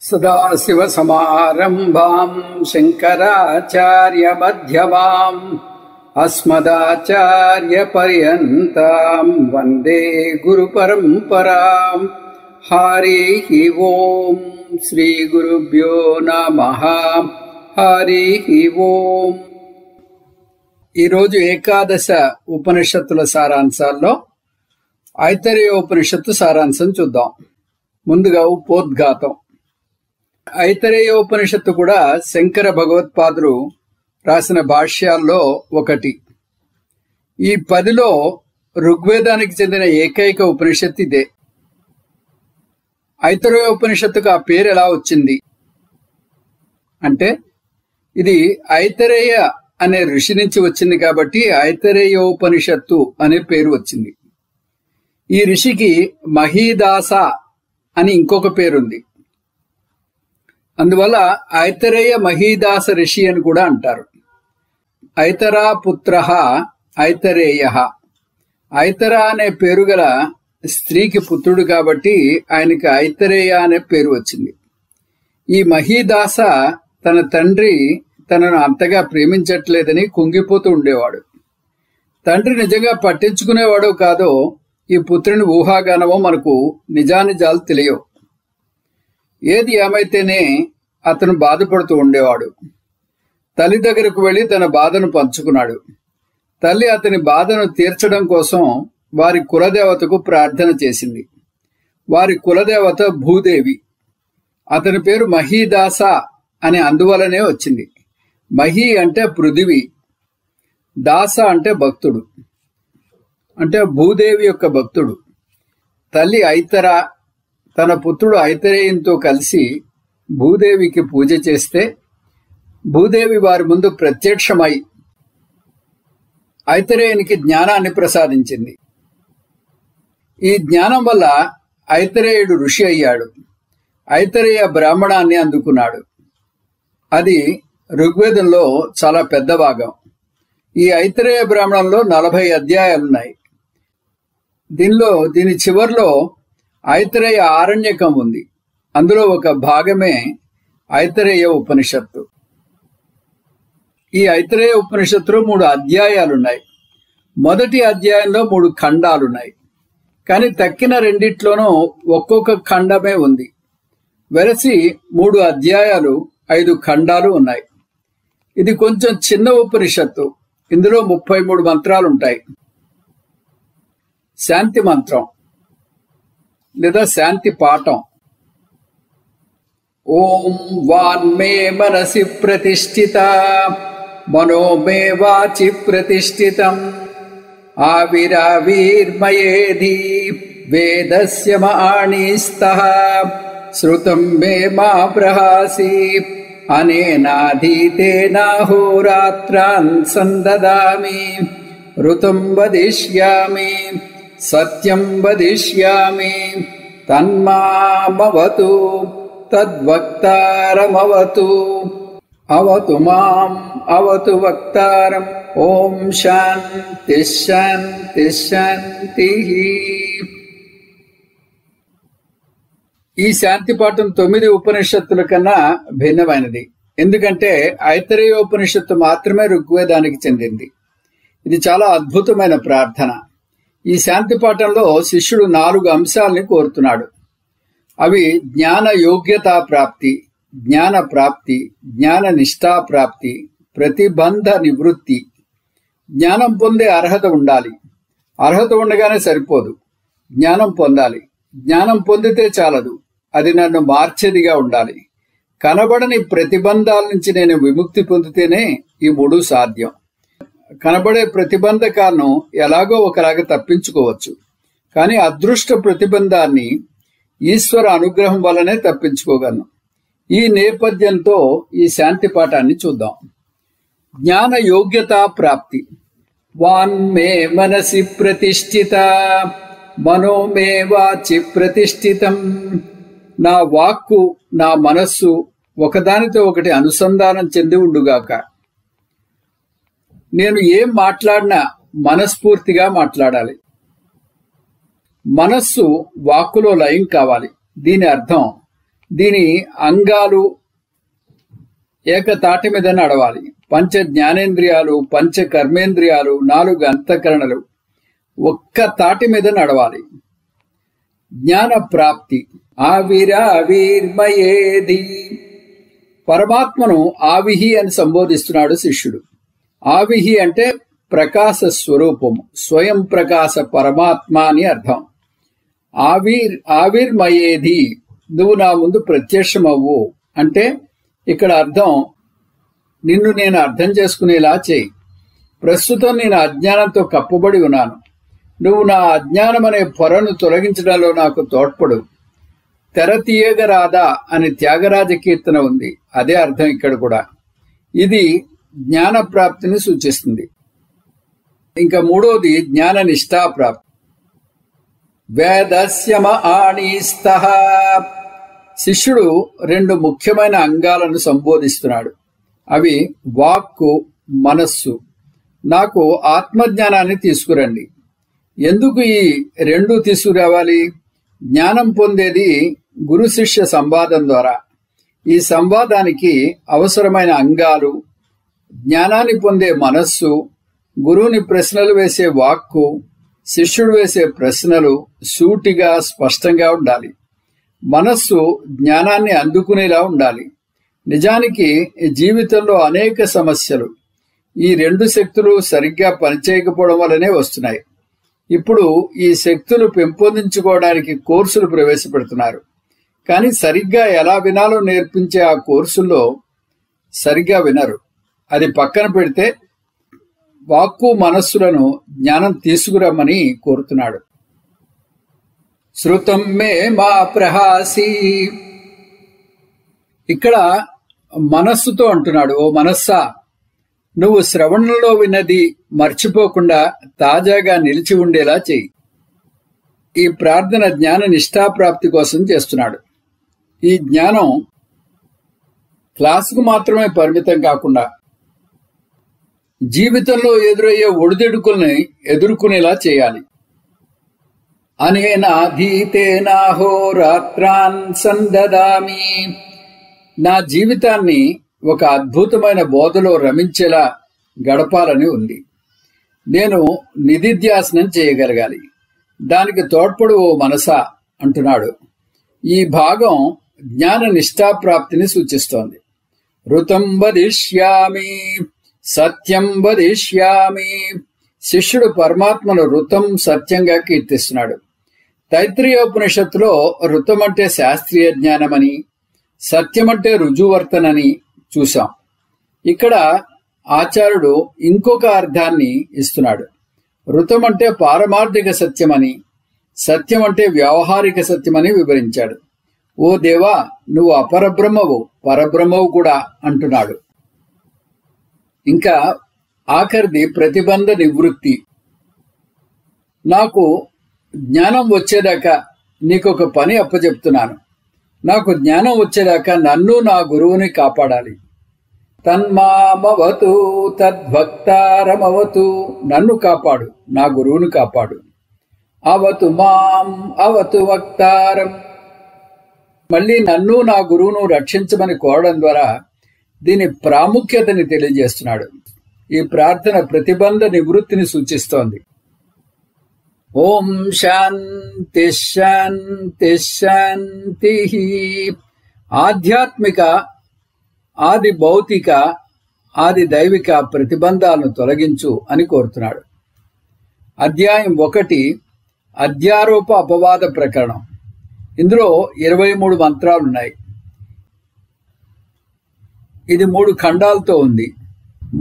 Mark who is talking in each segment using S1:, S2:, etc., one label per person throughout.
S1: सदाशिवसमारम्भाम् शङ्कराचार्यमध्यमाम् अस्मदाचार्यपर्यन्ताम् वन्दे गुरुपरम्पराम्। हरिः ओम् श्रीगुरुभ्यो नमः। हरिः ओम्। ఈ రోజు ఏకాదశ ఉపనిషత్తుల సారాంశాల్లో ఐతరేయోపనిషత్తు సారాంశం చూద్దాం. ముందుగా ఉపోద్ఘాతం. ఐతరేయోపనిషత్తు కూడా శంకర భగవత్పాదులు రాసిన భాష్యాల్లో ఒకటి. ఈ 10లో ఋగ్వేదానికి చెందిన ఏకైక ఉపనిషత్తు ఇదే. ఐతరేయోపనిషత్తుకు ఆ పేరు ఎలా వచ్చింది అంటే, ఇది ఐతరేయ అనే ఋషి నుంచి వచ్చింది కాబట్టి ఐతరేయోపనిషత్తు అనే పేరు వచ్చింది. ఈ ఋషికి మహీదాస అని ఇంకొక పేరుంది. అందువల్ల ఐతరేయ మహీదాస ఋషి అని కూడా అంటారు. ఐతరా పుత్ర ఐతరేయ. ఐతరా అనే పేరు గల స్త్రీకి పుత్రుడు కాబట్టి ఆయనకి ఐతరేయ అనే పేరు వచ్చింది. ఈ మహీదాస తన తండ్రి తనను అంతగా ప్రేమించట్లేదని కుంగిపోతూ ఉండేవాడు. తండ్రి నిజంగా పట్టించుకునేవాడో కాదో ఈ పుత్రుని ఊహాగానమో మనకు నిజానిజాలు తెలియవు. ఏది ఏమైతేనే అతను బాధపడుతూ ఉండేవాడు. తల్లి దగ్గరకు వెళ్లి తన బాధను పంచుకున్నాడు. తల్లి అతని బాధను తీర్చడం కోసం వారి కులదేవతకు ప్రార్థన చేసింది. వారి కులదేవత భూదేవి. అతని పేరు మహీదాస అని అందువలనే వచ్చింది. మహీ అంటే పృథివీ, దాస అంటే భక్తుడు, అంటే భూదేవి యొక్క భక్తుడు. తల్లి ఐతర తన పుత్రుడు ఐతరేయంతో కలిసి భూదేవికి పూజ చేస్తే భూదేవి వారి ముందు ప్రత్యక్షమై ఐతరేయునికి జ్ఞానాన్ని ప్రసాదించింది. ఈ జ్ఞానం వల్ల ఐతరేయుడు ఋషి అయ్యాడు. ఐతరేయ బ్రాహ్మణాన్ని అందుకున్నాడు. అది ఋగ్వేదంలో చాలా పెద్ద భాగం. ఈ ఐతరేయ బ్రాహ్మణంలో 40 అధ్యాయాలున్నాయి. దీని చివర్లో ఐతరేయ ఆరణ్యకం ఉంది. అందులో ఒక భాగమే ఐతరేయ ఉపనిషత్తు. ఈ ఐతరేయ ఉపనిషత్తులో 3 అధ్యాయాలున్నాయి. మొదటి అధ్యాయంలో 3 ఖండాలున్నాయి. కానీ తక్కిన రెండిట్లోనూ ఒక్కొక్క ఖండమే ఉంది. వెరసి 3 అధ్యాయాలు 5 ఖండాలు ఉన్నాయి. ఇది కొంచెం చిన్న ఉపనిషత్తు. ఇందులో 33 మంత్రాలుంటాయి. శాంతి మంత్రం లేదా శాంతి పాఠం. ఓం వాన్మే మనసి ప్రతిష్ఠిత మనో మే వాచి ప్రతిష్ఠితం ఆవిరావిర్మయేధి వేదస్య మాణిస్తః శ్రుతం మే మా ప్రహాసి అనేనాధీతేనాహోరాత్రాన్ సందదామి ఋతం వదిష్యామి సత్యం వదిష్యామి తన్మామవతు తద్వక్తారమవతు అవతు మాం అవతు వక్తారం. ఓం శాంతి శాంతి శాంతి. ఈ శాంతి పాఠం 9 ఉపనిషత్తుల కన్నా భిన్నమైనది. ఎందుకంటే ఐతరేయోపనిషత్తు మాత్రమే ఋగ్వేదానికి చెందింది. ఇది చాలా అద్భుతమైన ప్రార్థన. ఈ శాంతి పాఠంలో శిష్యుడు 4 అంశాలని కోరుతున్నాడు. అవి జ్ఞాన యోగ్యతా ప్రాప్తి, జ్ఞాన ప్రాప్తి, జ్ఞాన నిష్ఠా ప్రాప్తి, ప్రతిబంధ నివృత్తి. జ్ఞానం పొందే అర్హత ఉండాలి. అర్హత ఉండగానే సరిపోదు, జ్ఞానం పొందాలి. జ్ఞానం పొందితే చాలదు, అది నన్ను మార్చేదిగా ఉండాలి. కనబడని ప్రతిబంధాల నుంచి నేను విముక్తి పొందితేనే ఈ 3 సాధ్యం. కనబడే ప్రతిబంధకాలను ఎలాగో ఒకలాగా తప్పించుకోవచ్చు, కానీ అదృష్ట ప్రతిబంధాన్ని ఈశ్వర అనుగ్రహం వల్లనే తప్పించుకోగలను. ఈ నేపథ్యంతో ఈ శాంతి పాఠాన్ని చూద్దాం. జ్ఞాన యోగ్యతా ప్రాప్తి. వాన్మే మనసి ప్రతిష్ఠిత మనో మే వాచి ప్రతిష్ఠితం. నా వాక్కు నా మనస్సు ఒకదానితో ఒకటి అనుసంధానం చెంది ఉండుగాక. నేను ఏం మాట్లాడినా మనస్ఫూర్తిగా మాట్లాడాలి. మనస్సు వాక్కులో లయం కావాలి. దీని అర్థం దీని అంగాలు ఏకతాటి మీద నడవాలి. పంచ జ్ఞానేంద్రియాలు, పంచ కర్మేంద్రియాలు, 4 అంతఃకరణలు ఒక్క తాటి మీద నడవాలి. జ్ఞాన ప్రాప్తి. ఆవిరావిర్మయేది. పరమాత్మను ఆవిహి అని సంబోధిస్తున్నాడు శిష్యుడు. ఆవిహి అంటే ప్రకాశ స్వరూపము, స్వయం ప్రకాశ పరమాత్మ అని అర్థం. ఆవిర్మయేది, నువ్వు నా ముందు ప్రత్యక్షమవ్వు అంటే ఇక్కడ అర్థం, నిన్ను నేను అర్థం చేసుకునేలా చేయి. ప్రస్తుతం నేను అజ్ఞానంతో కప్పబడి ఉన్నాను. నువ్వు నా అజ్ఞానం అనే పొరను తొలగించడంలో నాకు తోడ్పడు. తెర తీయగరాదా అని త్యాగరాజ కీర్తన ఉంది. అదే అర్థం ఇక్కడ కూడా. ఇది జ్ఞాన ప్రాప్తిని సూచిస్తుంది. ఇంకా మూడోది జ్ఞాన నిష్ఠా ప్రాప్తి. వేదస్యమ ఆణీస్తః. శిష్యుడు 2 ముఖ్యమైన అంగాలను సంబోధిస్తున్నాడు. అవి వాక్కు, మనస్సు. నాకు ఆత్మజ్ఞానాన్ని తీసుకురండి. ఎందుకు ఈ 2 తీసుకురావాలి? జ్ఞానం పొందేది గురు శిష్య సంవాదం ద్వారా. ఈ సంవాదానికి అవసరమైన అంగాలు, జ్ఞానాన్ని పొందే మనస్సు, గురువుని ప్రశ్నలు వేసే వాక్కు, శిష్యుడు వేసే ప్రశ్నలు సూటిగా స్పష్టంగా ఉండాలి. మనస్సు జ్ఞానాన్ని అందుకునేలా ఉండాలి. నిజానికి జీవితంలో అనేక సమస్యలు ఈ 2 శక్తులు సరిగ్గా పనిచేయకపోవడం వల్లనే వస్తున్నాయి. ఇప్పుడు ఈ శక్తులు పెంపొందించుకోవడానికి కోర్సులు ప్రవేశపెడుతున్నారు. కానీ సరిగ్గా ఎలా వినాలో నేర్పించే ఆ కోర్సుల్లో సరిగ్గా వినరు. అది పక్కన పెడితే వాక్కు, మనస్సులను జ్ఞానం తీసుకురమ్మని కోరుతున్నాడు. శృతం మే మా ప్రహాసి. ఇక్కడ మనస్సుతో అంటున్నాడు, ఓ మనస్సా, నువ్వు శ్రవణంలో విన్నది మర్చిపోకుండా తాజాగా నిలిచి ఉండేలా చెయ్యి. ఈ ప్రార్థన జ్ఞాన నిష్ఠాప్రాప్తి కోసం చేస్తున్నాడు. ఈ జ్ఞానం క్లాసుకు మాత్రమే పరిమితం కాకుండా జీవితంలో ఎదురయ్యే ఒడిదుడుకుల్ని ఎదుర్కొనేలా చేయాలి. అనేనాధీతేనాహోరాత్రాన్ సందదామి. నా జీవితాన్ని ఒక అద్భుతమైన బోధలో రమించేలా గడపాలని ఉంది. నేను నిధిధ్యాసనం చేయగలగాలి. దానికి తోడ్పడు ఓ మనసా అంటున్నాడు. ఈ భాగం జ్ఞాన నిష్ఠాప్రాప్తిని సూచిస్తోంది. ఋతం వదిష్యామి, సత్యం వదిష్యామి. శిష్యుడు పరమాత్మను ఋతం, సత్యంగా కీర్తిస్తున్నాడు. తైత్రీయోపనిషత్తులో ఋతం అంటే శాస్త్రీయ జ్ఞానమని, సత్యం అంటే రుజువర్తనని చూశాం. ఇక్కడ ఆచార్యుడు ఇంకొక అర్థాన్ని ఇస్తున్నాడు. ఋతం అంటే పారమార్థిక సత్యమని, సత్యం అంటే వ్యావహారిక సత్యమని వివరించాడు. ఓ దేవా, నువ్వు అపరబ్రహ్మవు, పరబ్రహ్మవు కూడా అంటున్నాడు. ఇంకా ఆఖరిది ప్రతిబంధ నివృత్తి. నాకు జ్ఞానం వచ్చేదాకా నీకొక పని అప్పచెప్తున్నాను. నాకు జ్ఞానం వచ్చేదాకా నన్ను, నా గురువుని కాపాడాలి. తన్మామవతు తద్భక్తారమవతు. నన్ను కాపాడు, నా గురువుని కాపాడు. అవతు మాం అవతు వక్తారం. మళ్ళీ నన్ను, నా గురువును రక్షించమని కోరడం ద్వారా దీని ప్రాముఖ్యతని తెలియజేస్తున్నాడు. ఈ ప్రార్థన ప్రతిబంధ నివృత్తిని సూచిస్తోంది. ఓం శాంతి శాంతి శాంతి. ఆధ్యాత్మిక, ఆది భౌతిక, ఆది దైవిక ప్రతిబంధాలను తొలగించు అని కోరుతున్నాడు. అధ్యాయం 1 అధ్యారోప అపవాద ప్రకరణం. ఇందులో 23 మంత్రాలున్నాయి. ఇది 3 ఖండాలతో ఉంది.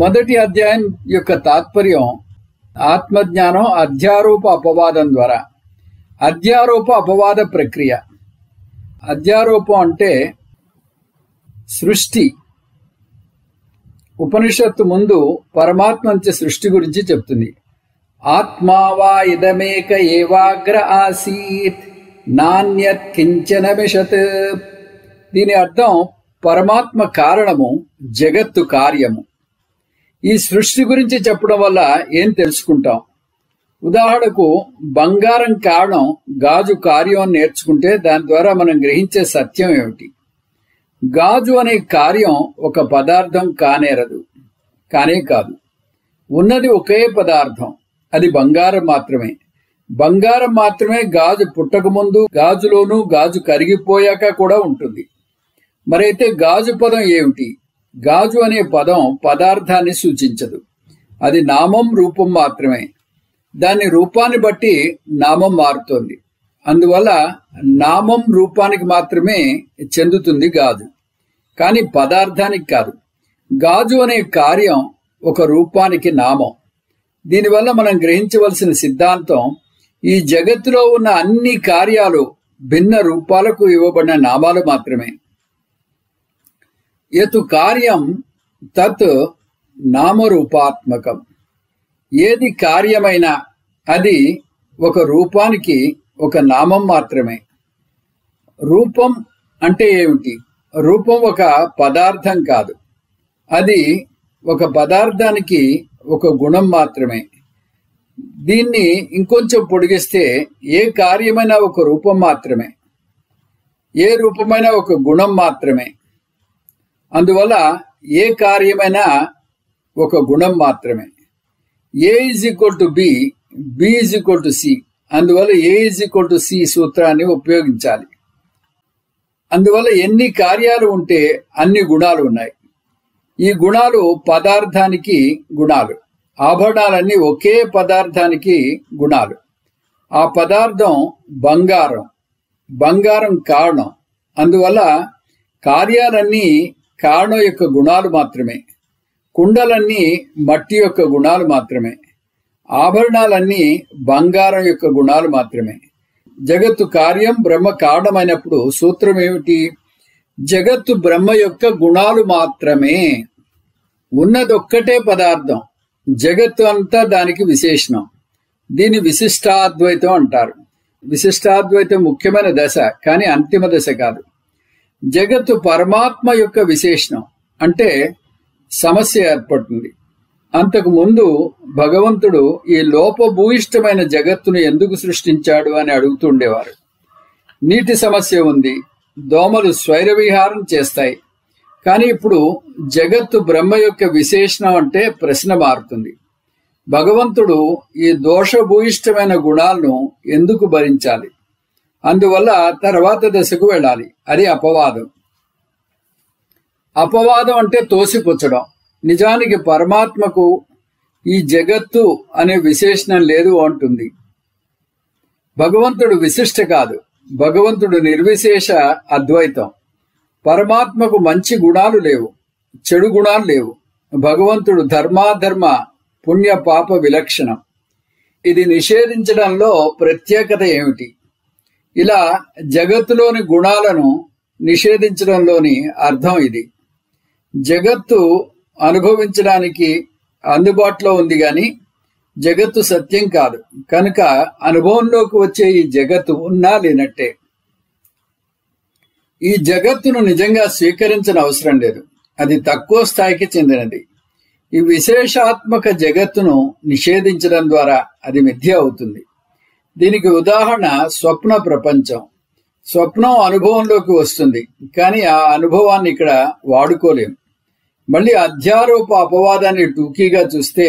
S1: మొదటి అధ్యాయం యొక్క తాత్పర్యం ఆత్మజ్ఞానం అధ్యారోప అపవాదం ద్వారా. అధ్యారోప అపవాద ప్రక్రియ. అధ్యారోపం అంటే సృష్టి. ఉపనిషత్తు ముందు పరమాత్మ నుంచి సృష్టి గురించి చెప్తుంది. ఆత్మావా ఇదమేక ఏవాగ్ర ఆసీత్ నాణ్యత్ కించన మిషత్. దీని అర్థం పరమాత్మ కారణము, జగత్తు కార్యము. ఈ సృష్టి గురించి చెప్పడం వల్ల ఏం తెలుసుకుంటాం? ఉదాహరణకు బంగారం కారణం, గాజు కార్యం నేర్చుకుంటే దాని ద్వారా మనం గ్రహించే సత్యం ఏమిటి? గాజు అనే కార్యం ఒక పదార్థం కానే కాదు. ఉన్నది ఒకే పదార్థం, అది బంగారం మాత్రమే. బంగారం మాత్రమే గాజు పుట్టకముందు, గాజులోనూ గాజు కరిగిపోయాక కూడా ఉంటుంది. మరైతే గాజు పదం ఏమిటి? గాజు అనే పదం పదార్థాన్ని సూచించదు. అది నామం, రూపం మాత్రమే. దాని రూపాన్ని బట్టి నామం మారుతోంది. అందువల్ల నామం రూపానికి మాత్రమే చెందుతుంది గాజు, కానీ పదార్థానికి కాదు. గాజు అనే కార్యం ఒక రూపానికి నామం. దీనివల్ల మనం గ్రహించవలసిన సిద్ధాంతం, ఈ జగత్తులో ఉన్న అన్ని కార్యాలు భిన్న రూపాలకు ఇవ్వబడిన నామాలు మాత్రమే. యత్ కార్యం తత్ నామరూపాత్మకం. ఏది కార్యమైనా అది ఒక రూపానికి ఒక నామం మాత్రమే. రూపం అంటే ఏమిటి? రూపం ఒక పదార్థం కాదు, అది ఒక పదార్థానికి ఒక గుణం మాత్రమే. దీన్ని ఇంకొంచెం పొడిగిస్తే ఏ కార్యమైనా ఒక రూపం మాత్రమే, ఏ రూపమైనా ఒక గుణం మాత్రమే. అందువల్ల ఏ కార్యమైనా ఒక గుణం మాత్రమే. A is equal to B, B is equal to C. అందువల్ల A is equal to C సూత్రాన్ని ఉపయోగించాలి. అందువల్ల ఎన్ని కార్యాలు ఉంటే అన్ని గుణాలు ఉన్నాయి. ఈ గుణాలు పదార్థానికి గుణాలు. ఆభరణాలన్నీ ఒకే పదార్థానికి గుణాలు. ఆ పదార్థం బంగారం, బంగారం కారణం. అందువల్ల కార్యాలన్నీ కారణం యొక్క గుణాలు మాత్రమే. కుండలన్నీ మట్టి యొక్క గుణాలు మాత్రమే. ఆభరణాలన్నీ బంగారం యొక్క గుణాలు మాత్రమే. జగత్తు కార్యం, బ్రహ్మ కారణమైనప్పుడు సూత్రం ఏమిటి? జగత్తు బ్రహ్మ యొక్క గుణాలు మాత్రమే. ఉన్నదొక్కటే పదార్థం, జగత్తు అంతా దానికి విశేషణం. దీని విశిష్టాద్వైతం అంటారు. విశిష్టాద్వైతం ముఖ్యమైన దశ, కానీ అంతిమ దశ కాదు. జగత్తు పరమాత్మ యొక్క విశేషణం అంటే సమస్య ఏర్పడుతుంది. అంతకు ముందు భగవంతుడు ఈ లోపభూయిష్టమైన జగత్తును ఎందుకు సృష్టించాడు అని అడుగుతుండేవారు. నీటి సమస్య ఉంది, దోమలు స్వైరవిహారం చేస్తాయి. కానీ ఇప్పుడు జగత్తు బ్రహ్మ యొక్క విశేషణం అంటే ప్రశ్న మారుతుంది. భగవంతుడు ఈ దోషభూయిష్టమైన గుణాలను ఎందుకు భరించాలి? అందువల్ల తర్వాత దశకు వెళ్ళాలి. అది అపవాదం. అపవాదం అంటే తోసిపుచ్చడం. నిజానికి పరమాత్మకు ఈ జగత్తు అనే విశేషణం లేదు అంటుంది. భగవంతుడు విశిష్ట కాదు, భగవంతుడు నిర్విశేష అద్వైతం. పరమాత్మకు మంచి గుణాలు లేవు, చెడు గుణాలు లేవు. భగవంతుడు ధర్మాధర్మ పుణ్య పాప విలక్షణం. ఇది నిషేధించడంలో ప్రత్యేకత ఏమిటి? ఇలా జగత్తులోని గుణాలను నిషేధించడంలోని అర్థం ఇది. జగత్తు అనుభవించడానికి అందుబాటులో ఉంది గాని జగత్తు సత్యం కాదు. కనుక అనుభవంలోకి వచ్చే ఈ జగత్తు ఉన్నా లేనట్టే. ఈ జగత్తును నిజంగా స్వీకరించిన అవసరం లేదు, అది తక్కువ స్థాయికి చెందినది. ఈ విశేషాత్మక జగత్తును నిషేధించడం ద్వారా అది మిథ్య అవుతుంది. దీనికి ఉదాహరణ స్వప్న ప్రపంచం. స్వప్నం అనుభవంలోకి వస్తుంది, కానీ ఆ అనుభవాన్ని ఇక్కడ వాడుకోలేం. మళ్ళీ అధ్యారోప అపవాదాన్ని టూకీగా చూస్తే,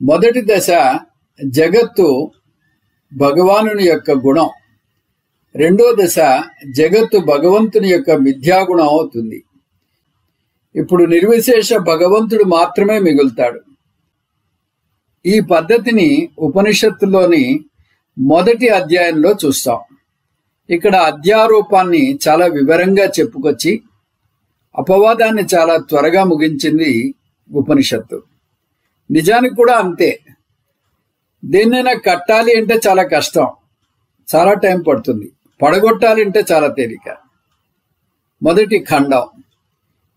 S1: మొదటి దశ జగత్తు భగవానుని యొక్క గుణం, రెండో దశ జగత్తు భగవంతుని యొక్క మిథ్యాగుణం అవుతుంది. ఇప్పుడు నిర్విశేష భగవంతుడు మాత్రమే మిగులుతాడు. ఈ పద్ధతిని ఉపనిషత్తులోని మొదటి అధ్యాయంలో చూస్తాం. ఇక్కడ అధ్యారూపాన్ని చాలా వివరంగా చెప్పుకొచ్చి అపవాదాన్ని చాలా త్వరగా ముగించింది ఉపనిషత్తు. నిజానికి కూడా అంతే. దేన్నైనా కట్టాలి అంటే చాలా కష్టం, చాలా టైం పడుతుంది. పడగొట్టాలి అంటే చాలా తేలిక. మొదటి ఖండం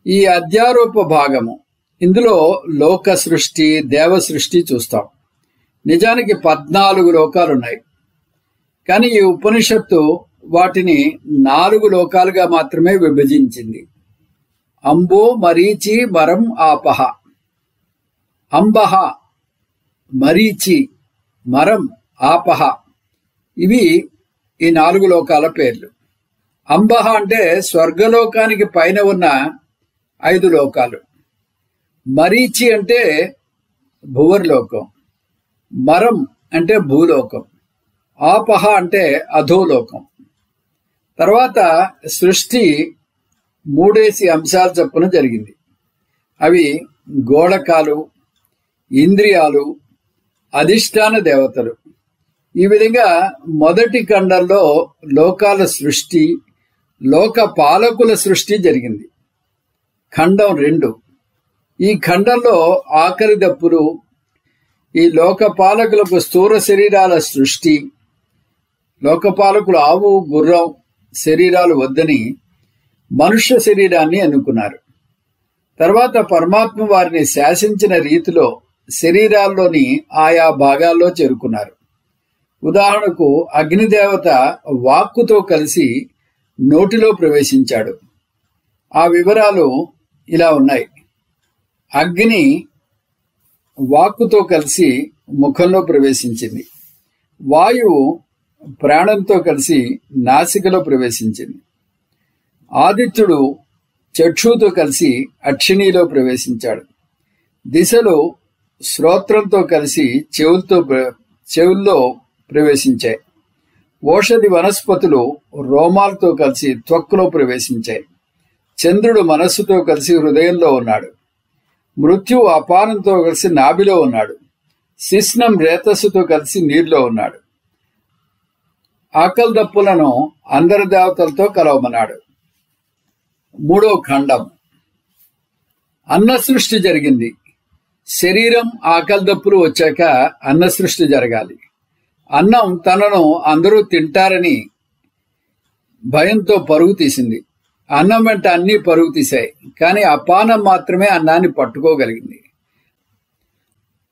S1: ఈ అధ్యారూప భాగము. ఇందులో లోక సృష్టి, దేవ సృష్టి చూస్తాం. నిజానికి 14 లోకాలున్నాయి, కానీ ఈ ఉపనిషత్తు వాటిని 4 లోకాలుగా మాత్రమే విభజించింది. అంబో మరీచి మరం ఆపహ. అంబహ, మరీచి, మరం, ఆపహ, ఇవి ఈ 4 లోకాల పేర్లు. అంబః అంటే స్వర్గలోకానికి పైన ఉన్న 5 లోకాలు. మరీచి అంటే భువర్లోకం. మరం అంటే భూలోకం. ఆపహ అంటే అధోలోకం. తర్వాత సృష్టి 3 అంశాల చొప్పున జరిగింది. అవి గోళకాలు, ఇంద్రియాలు, అధిష్టాన దేవతలు. ఈ విధంగా మొదటి ఖండంలో లోకాల సృష్టి, లోక పాలకుల సృష్టి జరిగింది. ఖండం 2. ఈ ఖండంలో ఆఖరి దప్పులు ఈ లోకపాలకులకు స్థూల శరీరాల సృష్టి. లోకపాలకులు ఆవు, గుర్రం శరీరాలు వద్దని మనుష్య శరీరాన్ని ఎన్నుకున్నారు. తర్వాత పరమాత్మ వారిని శాసించిన రీతిలో శరీరాల్లోని ఆయా భాగాల్లో చేరుకున్నారు. ఉదాహరణకు అగ్నిదేవత వాక్కుతో కలిసి నోటిలో ప్రవేశించాడు. ఆ వివరాలు ఇలా ఉన్నాయి. అగ్ని వాక్కుతో కలిసి ముఖంలో ప్రవేశించింది. వాయువు ప్రాణంతో కలిసి నాసికలో ప్రవేశించింది. ఆదిత్యుడు చక్షుతో కలిసి అక్షిణిలో ప్రవేశించాడు. దిశలు శ్రోత్రంతో కలిసి చెవుల్లో ప్రవేశించాయి. ఓషధి వనస్పతులు రోమాలతో కలిసి త్వక్కులో ప్రవేశించాయి. చంద్రుడు మనస్సుతో కలిసి హృదయంలో ఉన్నాడు. మృత్యువు అపానంతో కలిసి నాభిలో ఉన్నాడు. శిస్నం రేతస్సుతో కలిసి నీరులో ఉన్నాడు. ఆకలి దప్పులను అందరి దేవతలతో కలవమన్నాడు. 3వ ఖండం అన్న సృష్టి జరిగింది. శరీరం, ఆకలి దప్పులు వచ్చాక అన్న సృష్టి జరగాలి. అన్నం తనను అందరూ తింటారని భయంతో పరుగు తీసింది. అన్నం వెంట అన్నీ పరుగు తీశాయి. కానీ అపానం మాత్రమే అన్నాన్ని పట్టుకోగలిగింది.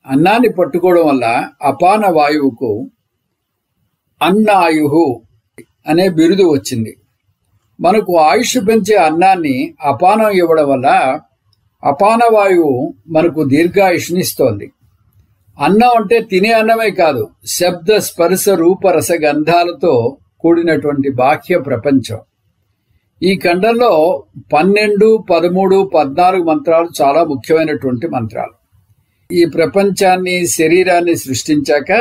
S1: అన్నాన్ని పట్టుకోవడం వల్ల అపాన వాయువుకు అన్నాయు అనే బిరుదు వచ్చింది. మనకు ఆయుష్ పెంచే అన్నాన్ని అపానం ఇవ్వడం వల్ల అపాన వాయువు మనకు దీర్ఘాయుష్ని ఇస్తోంది. అన్నం అంటే తినే అన్నమే కాదు, శబ్ద, స్పర్శ, రూప, రస, గంధాలతో కూడినటువంటి బాహ్య ప్రపంచం. ఈ ఖండంలో 12, 13, 14 మంత్రాలు చాలా ముఖ్యమైనటువంటి మంత్రాలు. ఈ ప్రపంచాన్ని, శరీరాన్ని సృష్టించాక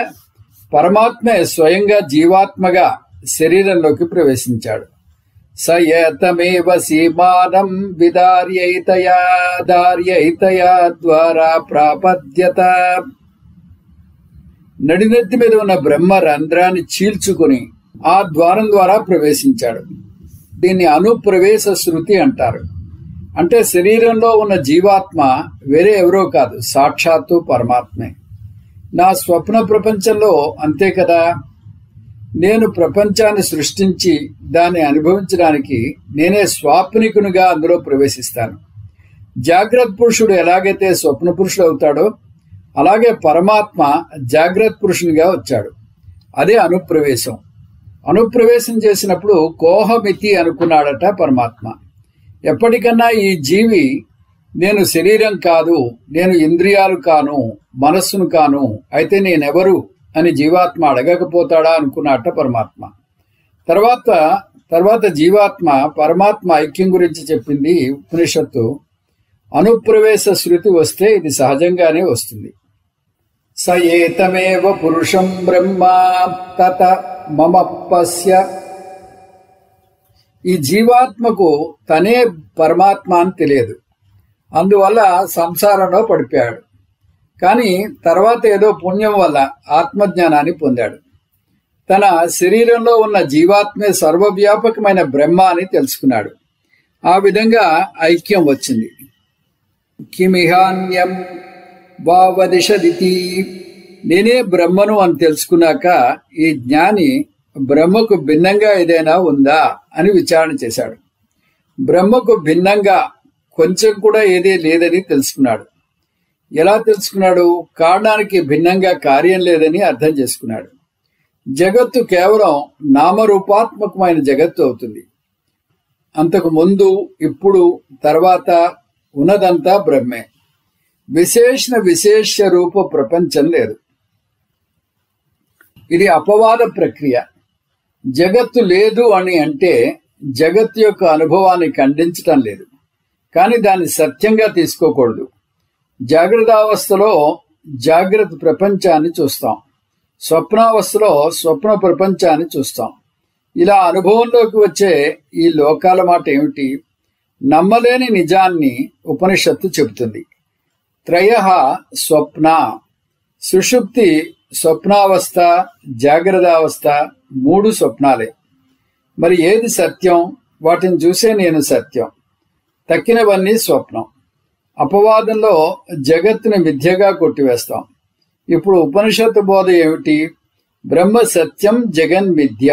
S1: పరమాత్మే స్వయంగా జీవాత్మగా శరీరంలోకి ప్రవేశించాడు. సయేతమేవ సీమానం విదార్యైతయా ద్వారా ప్రాపద్యత. నడినెత్తి మీద ఉన్న బ్రహ్మ రంధ్రాన్ని చీల్చుకుని ఆ ద్వారం ద్వారా ప్రవేశించాడు. దీన్ని అనుప్రవేశ శృతి అంటారు. అంటే శరీరంలో ఉన్న జీవాత్మ వేరే ఎవరో కాదు, సాక్షాత్తు పరమాత్మే. నా స్వప్న ప్రపంచంలో అంతే కదా. నేను ప్రపంచాన్ని సృష్టించి దాన్ని అనుభవించడానికి నేనే స్వాప్నికునిగా అందులో ప్రవేశిస్తాను. జాగ్రత్త పురుషుడు ఎలాగైతే స్వప్న పురుషుడు అవుతాడో అలాగే పరమాత్మ జాగ్రత్త పురుషునిగా వచ్చాడు. అదే అనుప్రవేశం. అనుప్రవేశం చేసినప్పుడు కోహమితి అనుకున్నాడట పరమాత్మ. ఎప్పటికన్నా ఈ జీవి నేను శరీరం కాదు, నేను ఇంద్రియాలు కాను, మనస్సును కాను, అయితే నేనెవరు అని జీవాత్మ అడగకపోతాడా అనుకున్నట్ట పరమాత్మ. తర్వాత జీవాత్మ పరమాత్మ ఐక్యం గురించి చెప్పింది ఉపనిషత్తు. అనుప్రవేశ శృతి వస్తే ఇది సహజంగానే వస్తుంది. స ఏతమేవ పురుషం బ్రహ్మ తత మమ పశ్య. ఈ జీవాత్మకు తనే పరమాత్మ అని తెలియదు. అందువల్ల సంసారంలో పడిపోయాడు. కానీ తర్వాత ఏదో పుణ్యం వల్ల ఆత్మజ్ఞానాన్ని పొందాడు. తన శరీరంలో ఉన్న జీవాత్మే సర్వవ్యాపకమైన బ్రహ్మ అని తెలుసుకున్నాడు. ఆ విధంగా ఐక్యం వచ్చింది. కిమిహాన్యం వావదిశదితి. నేనే బ్రహ్మను అని తెలుసుకున్నాక ఈ జ్ఞాని బ్రహ్మకు భిన్నంగా ఏదైనా ఉందా అని విచారణ చేశాడు. బ్రహ్మకు భిన్నంగా కొంచెం కూడా ఏదీ లేదని తెలుసుకున్నాడు. ఎలా తెలుసుకున్నాడు? కారణానికి భిన్నంగా కార్యం లేదని అర్థం చేసుకున్నాడు. జగత్తు కేవలం నామరూపాత్మకమైన జగత్తు అవుతుంది. అంతకు ముందు, ఇప్పుడు, తర్వాత ఉన్నదంతా బ్రహ్మే. విశేష రూప ప్రపంచం లేదు. ఇది అపవాద ప్రక్రియ. జగత్తు లేదు అని అంటే జగత్ యొక్క అనుభవాన్ని ఖండించటం లేదు, కానీ దాన్ని సత్యంగా తీసుకోకూడదు. జాగ్రత్తావస్థలో జాగ్రత్త ప్రపంచాన్ని చూస్తాం, స్వప్నావస్థలో స్వప్న ప్రపంచాన్ని చూస్తాం. ఇలా అనుభవంలోకి వచ్చే ఈ లోకాల మాట ఏమిటి? నమ్మలేని నిజాన్ని ఉపనిషత్తు చెబుతుంది. త్రయః స్వప్న, సుషుప్తి స్వప్నావస్థ, జాగ్రత్తావస్థ మూడు స్వప్నాలే. మరి ఏది సత్యం? వాటిని చూసే నేను సత్యం, తక్కినవన్నీ స్వప్నం. అపవాదంలో జగత్తుని మిథ్యగా కొట్టివేస్తాం. ఇప్పుడు ఉపనిషత్తు బోధ ఏమిటి? బ్రహ్మ సత్యం, జగన్ మిథ్య.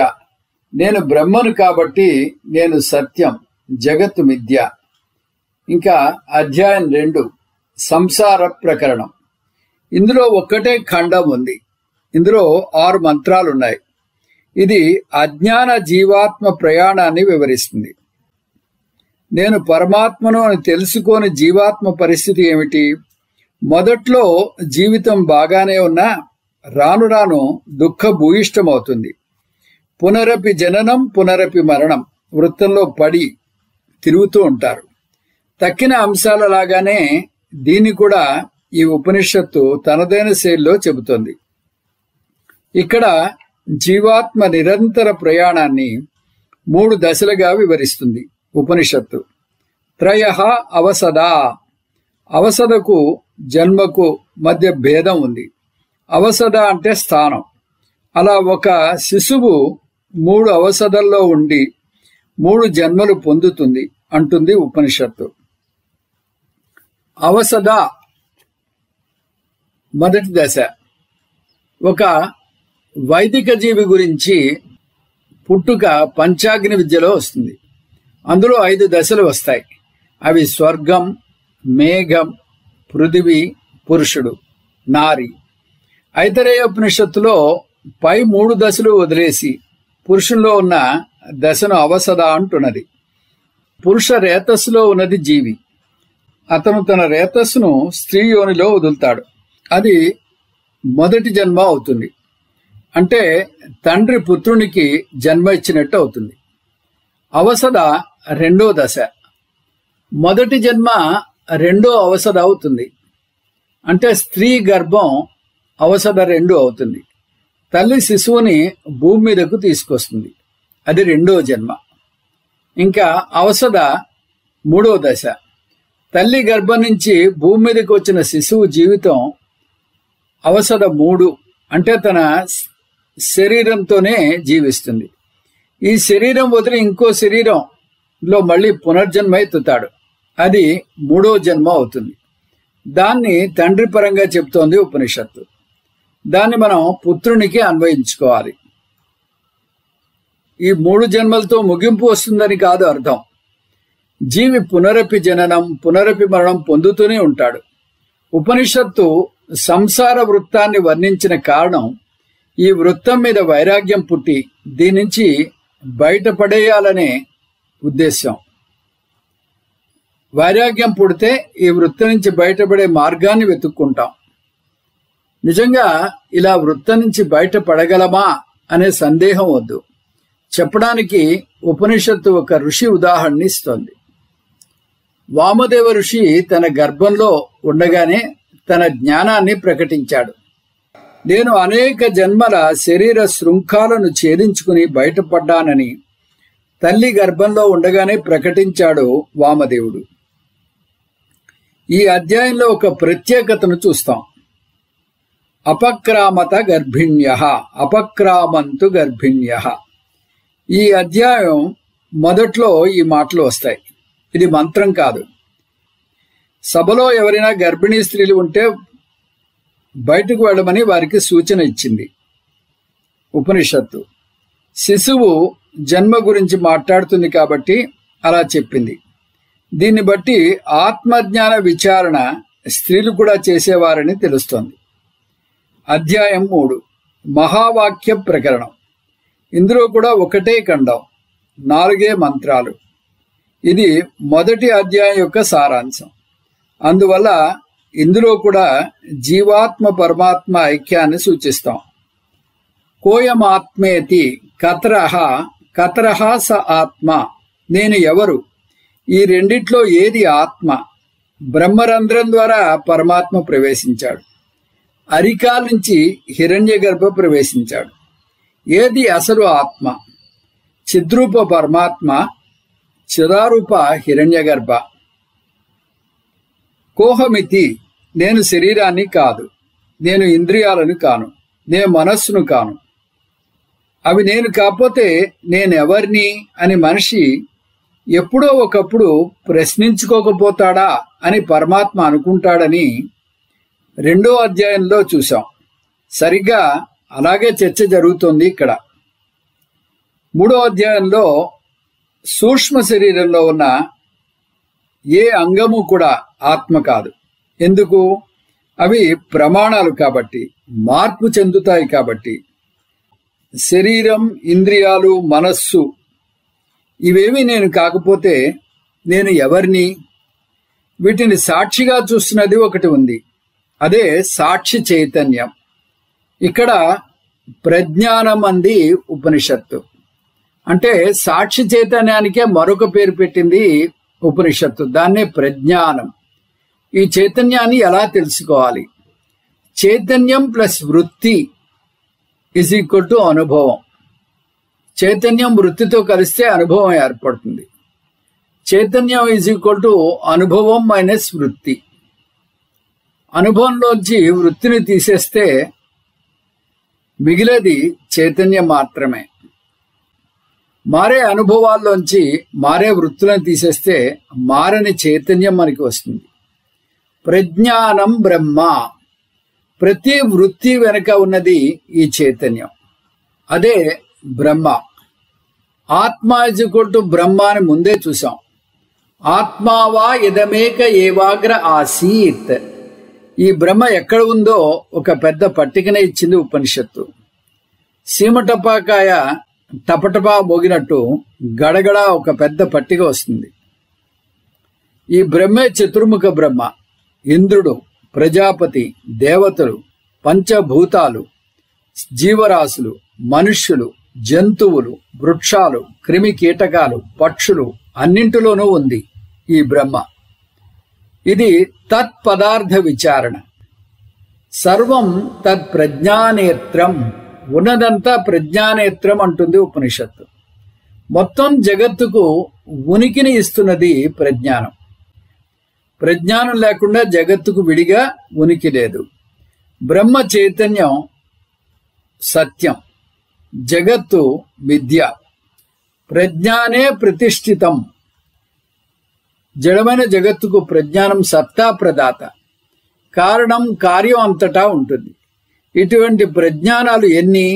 S1: నేను బ్రహ్మను కాబట్టి నేను సత్యం, జగత్తు మిథ్య. ఇంకా అధ్యాయం 2 సంసార ప్రకరణం. ఇందులో ఒక్కటే ఖండం ఉంది. ఇందులో 6 మంత్రాలున్నాయి. ఇది అజ్ఞాన జీవాత్మ ప్రయాణాన్ని వివరిస్తుంది. నేను పరమాత్మను అని తెలుసుకోని జీవాత్మ పరిస్థితి ఏమిటి? మొదట్లో జీవితం బాగానే ఉన్నా రాను రాను దుఃఖ భూయిష్టమవుతుంది. పునరపి జననం పునరపి మరణం వృత్తంలో పడి తిరుగుతూ ఉంటారు. తక్కిన అంశాలలాగానే దీన్ని కూడా ఈ ఉపనిషత్తు తనదైన శైలిలో చెబుతోంది. ఇక్కడ జీవాత్మ నిరంతర ప్రయాణాన్ని 3 దశలుగా వివరిస్తుంది ఉపనిషత్తు. త్రయః అవసదా. అవసదకు జన్మకు మధ్య భేదం ఉంది. అవసద అంటే స్థానం. అలా ఒక శిశువు 3 అవసదల్లో ఉండి 3 జన్మలు పొందుతుంది అంటుంది ఉపనిషత్తు. అవసద మొదటి దశ. ఒక వైదిక జీవి గురించి పుట్టుక పంచాగ్ని విద్యలో వస్తుంది. అందులో 5 దశలు వస్తాయి. అవి స్వర్గం, మేఘం, పృథివీ, పురుషుడు, నారి. ఐతరేయోపనిషత్తులో పై 3 దశలు వదిలేసి పురుషుల్లో ఉన్న దశను అవసద అంటున్నది. పురుష రేతస్సులో ఉన్నది జీవి. అతను తన రేతస్సును స్త్రీ యోనిలో వదులుతాడు. అది మొదటి జన్మ అవుతుంది. అంటే తండ్రి పుత్రునికి జన్మ ఇచ్చినట్టు అవుతుంది. అవసద 2వ దశ. మొదటి జన్మ 2వ అవసద అవుతుంది. అంటే స్త్రీ గర్భం అవసద 2 అవుతుంది. తల్లి శిశువుని భూమి మీదకు తీసుకొస్తుంది. అది 2వ జన్మ. ఇంకా అవసద 3వ దశ. తల్లి గర్భం నుంచి భూమి మీదకి వచ్చిన శిశువు జీవితం అవసద 3. అంటే తన శరీరంతోనే జీవిస్తుంది. ఈ శరీరం వదిలి ఇంకో శరీరంలో మళ్ళీ పునర్జన్మ ఎత్తుతాడు. అది 3వ జన్మ అవుతుంది. దాన్ని తండ్రి పరంగా చెప్తోంది ఉపనిషత్తు. దాన్ని మనం పుత్రునికి అన్వయించుకోవాలి. ఈ 3 జన్మలతో ముగింపు వస్తుందని కాదు అర్థం. జీవి పునరపి జననం పునరపి మరణం పొందుతూనే ఉంటాడు. ఉపనిషత్తు సంసార వృత్తాన్ని వర్ణించిన కారణం ఈ వృత్తం మీద వైరాగ్యం పుట్టి దీని నుంచి బయటపడేయాలనే ఉద్దేశం. వైరాగ్యం పుడితే ఈ వృత్తం నుంచి బయటపడే మార్గాన్ని వెతుక్కుంటాం. నిజంగా ఇలా వృత్తం నుంచి బయటపడగలమా అనే సందేహం వద్దు. చెప్పడానికి ఉపనిషత్తు ఒక ఋషి ఉదాహరణ ఇస్తోంది. వామదేవ ఋషి తన గర్భంలో ఉండగానే తన జ్ఞానాన్ని ప్రకటించాడు. నేను అనేక జన్మల శరీర శృంఖాలను ఛేదించుకుని బయటపడ్డానని తల్లి గర్భంలో ఉండగానే ప్రకటించాడు వామదేవుడు. ఈ అధ్యాయంలో ఒక ప్రత్యేకతను చూస్తాం. అపక్రామత గర్భిణ్యః అపక్రామంతు గర్భిణ్యః. ఈ అధ్యాయం మొదట్లో ఈ మాటలు వస్తాయి. ఇది మంత్రం కాదు. సభలో ఎవరైనా గర్భిణీ స్త్రీలు ఉంటే బయటకు వెళ్ళమని వారికి సూచన ఇచ్చింది ఉపనిషత్తు. శిశువు జన్మ గురించి మాట్లాడుతుంది కాబట్టి అలా చెప్పింది. దీన్ని బట్టి ఆత్మజ్ఞాన విచారణ స్త్రీలు కూడా చేసేవారని తెలుస్తోంది. అధ్యాయం 3 మహావాక్య ప్రకరణం. ఇందులో కూడా ఒకటే ఖండం, 4 మంత్రాలు. ఇది మొదటి అధ్యాయం యొక్క సారాంశం. అందువల్ల ఇందులో కూడా జీవాత్మ పరమాత్మ ఐక్యాన్ని సూచిస్తాం. కోయమాత్మేతి కతరః కతరః స ఆత్మ నేను ఎవరు? ఈ రెండిట్లో ఏది ఆత్మ? బ్రహ్మరంధ్రం ద్వారా పరమాత్మ ప్రవేశించాడు. అరికాల నుంచి హిరణ్యగర్భ ప్రవేశించాడు. ఏది అసలు ఆత్మ? చిద్రూప పరమాత్మ, చిదారూప హిరణ్యగర్భ. కోహమితి, నేను శరీరాన్ని కాదు, నేను ఇంద్రియాలను కాను, నేను మనస్సును కాను. అవి నేను కాకపోతే నేనెవర్ని అని మనిషి ఎప్పుడో ఒకప్పుడు ప్రశ్నించుకోకపోతాడా అని పరమాత్మ అనుకుంటాడని 2వ అధ్యాయంలో చూశాం. సరిగ్గా అలాగే చర్చ జరుగుతోంది ఇక్కడ. 3వ అధ్యాయంలో సూక్ష్మ శరీరంలో ఉన్న ఏ అంగము కూడా ఆత్మ కాదు. ఎందుకు? అవి ప్రమాణాలు కాబట్టి, మార్పు చెందుతాయి కాబట్టి. శరీరం, ఇంద్రియాలు, మనస్సు ఇవేమీ నేను కాకపోతే నేను ఎవరిని? వీటిని సాక్షిగా చూస్తున్నది ఒకటి ఉంది, అదే సాక్షి చైతన్యం. ఇక్కడ ప్రజ్ఞానం అంది ఉపనిషత్తు. అంటే సాక్షి చైతన్యానికే మరొక పేరు పెట్టింది ఉపనిషత్తు, దాన్నే ప్రజ్ఞానం. ఈ చైతన్యాన్ని ఎలా తెలుసుకోవాలి? చైతన్యం ప్లస్ వృత్తి ఈజ్ ఈక్వల్ టు అనుభవం. చైతన్యం వృత్తితో కలిస్తే అనుభవం ఏర్పడుతుంది. చైతన్యం ఈజ్ ఈక్వల్ టు అనుభవం మైనస్ వృత్తి. అనుభవంలోంచి వృత్తిని తీసేస్తే మిగిలేది చైతన్యం మాత్రమే. మారే అనుభవాల్లోంచి మారే వృత్తులను తీసేస్తే మారని చైతన్యం మనకి వస్తుంది. ప్రజ్ఞానం బ్రహ్మ. ప్రతి వృత్తి వెనుక ఉన్నది ఈ చైతన్యం, అదే బ్రహ్మ. ఆత్మ ఇజ్ ఈక్వల్ టు బ్రహ్మ అని ముందే చూసాం. ఆత్మావా ఇదమేక ఏవాగ్ర ఆసీత్. ఈ బ్రహ్మ ఎక్కడ ఉందో ఒక పెద్ద పట్టికనే ఇచ్చింది ఉపనిషత్తు. సీమటపాకాయ టపటపా మోగినట్టు గడగడ ఒక పెద్ద పట్టిక వస్తుంది. ఈ బ్రహ్మే చతుర్ముఖ బ్రహ్మ. ఇంద్రుడు, ప్రజాపతి, దేవతలు, పంచభూతాలు, జీవరాశులు, మనుష్యులు, జంతువులు, వృక్షాలు, క్రిమి కీటకాలు, పక్షులు అన్నింటిలోనూ ఉంది ఈ బ్రహ్మ. ఇది తత్పదార్థ విచారణ. సర్వం తత్ ప్రజ్ఞానేత్రం. ఉన్నదంతా ప్రజ్ఞానేత్రం అంటుంది ఉపనిషత్తు. మొత్తం జగత్తుకు ఉనికిని ఇస్తున్నది ప్రజ్ఞానం. ప్రజ్ఞానం లేకుండా జగత్తుకు విడిగా ఉనికి లేదు. బ్రహ్మ చైతన్యం సత్యం, జగత్తు మిథ్య. ప్రజ్ఞానే ప్రతిష్ఠితం. జడమైన జగత్తుకు ప్రజ్ఞానం సత్తా ప్రదాత. కారణం, కార్యం అంతటా ఉంటుంది. ఇటువంటి ప్రజ్ఞానాలు ఎన్ని?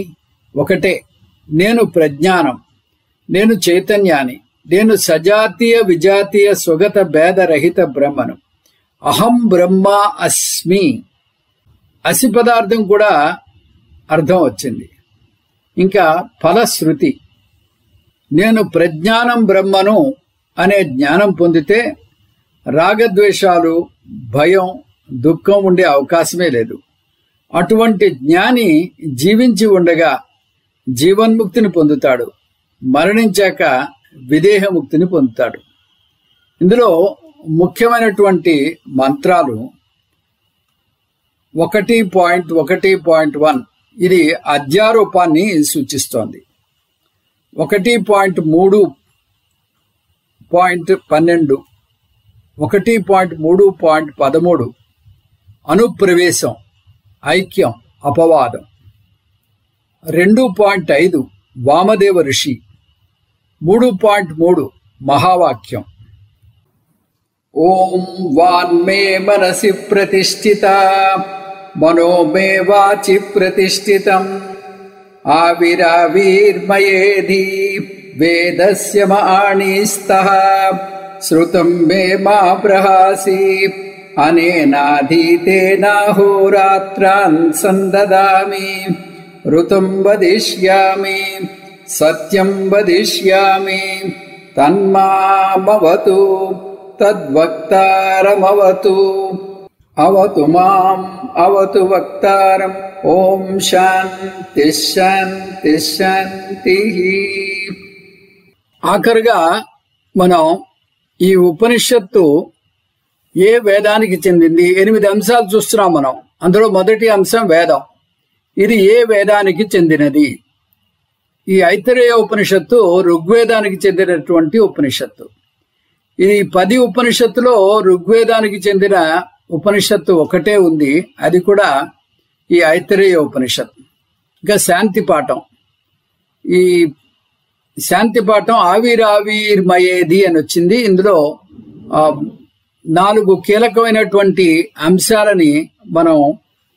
S1: ఒకటే. నేను ప్రజ్ఞానం, నేను చైతన్యాన్ని, నేను సజాతీయ విజాతీయ స్వగత భేదరహిత బ్రహ్మను. అహం బ్రహ్మ అస్మి. అసి పదార్థం కూడా అర్థం వచ్చింది. ఇంకా ఫలశ్రుతి. నేను ప్రజ్ఞానం బ్రహ్మను అనే జ్ఞానం పొందితే రాగద్వేషాలు, భయం, దుఃఖం ఉండే అవకాశమే లేదు. అటువంటి జ్ఞాని జీవించి ఉండగా జీవన్ముక్తిని పొందుతాడు, మరణించాక విదేహముక్తిని పొందుతాడు. ఇందులో ముఖ్యమైనటువంటి మంత్రాలు 1.1.1 ఇది అధ్యారూపాన్ని సూచిస్తోంది. 1.3.12 1.3.13 అనుప్రవేశం, ఐక్యం, అపవాదం. 2.5 వామదేవ ఋషి. 3.3 మహావాక్యం. ఓం వాన్మే మనసి ప్రతిష్ఠిత మనో మే వాచి ప్రతిష్ఠితం ఆవిరావిర్మయేధి వేదస్య మాణిస్తః శ్రుతం మే మా ప్రహాసి అనేనాధీతేనాహోరాత్రాన్ సందదామి ఋతుం వదిష్యామి సత్యం వదిష్యామి తన్మామవతు తద్వక్తారమవతు అవతు మాం అవతు వక్తారం. ఓం శాంతి శాంతి శాంతి. ఆఖరుగా మనం ఈ ఉపనిషత్తు ఏ వేదానికి చెందింది 8 అంశాలు చూస్తున్నాం మనం. అందులో మొదటి అంశం వేదం. ఇది ఏ వేదానికి చెందినది? ఈ ఐతరేయ ఉపనిషత్తు ఋగ్వేదానికి చెందినటువంటి ఉపనిషత్తు. ఇది 10 ఉపనిషత్తులో ఋగ్వేదానికి చెందిన ఉపనిషత్తు ఒకటే ఉంది, అది కూడా ఈ ఐతరేయ ఉపనిషత్తు. ఇంకా శాంతి పాఠం. ఈ శాంతి పాఠం ఆవిరావిర్మయేది అని వచ్చింది. ఇందులో 4 కీలకమైనటువంటి అంశాలని మనం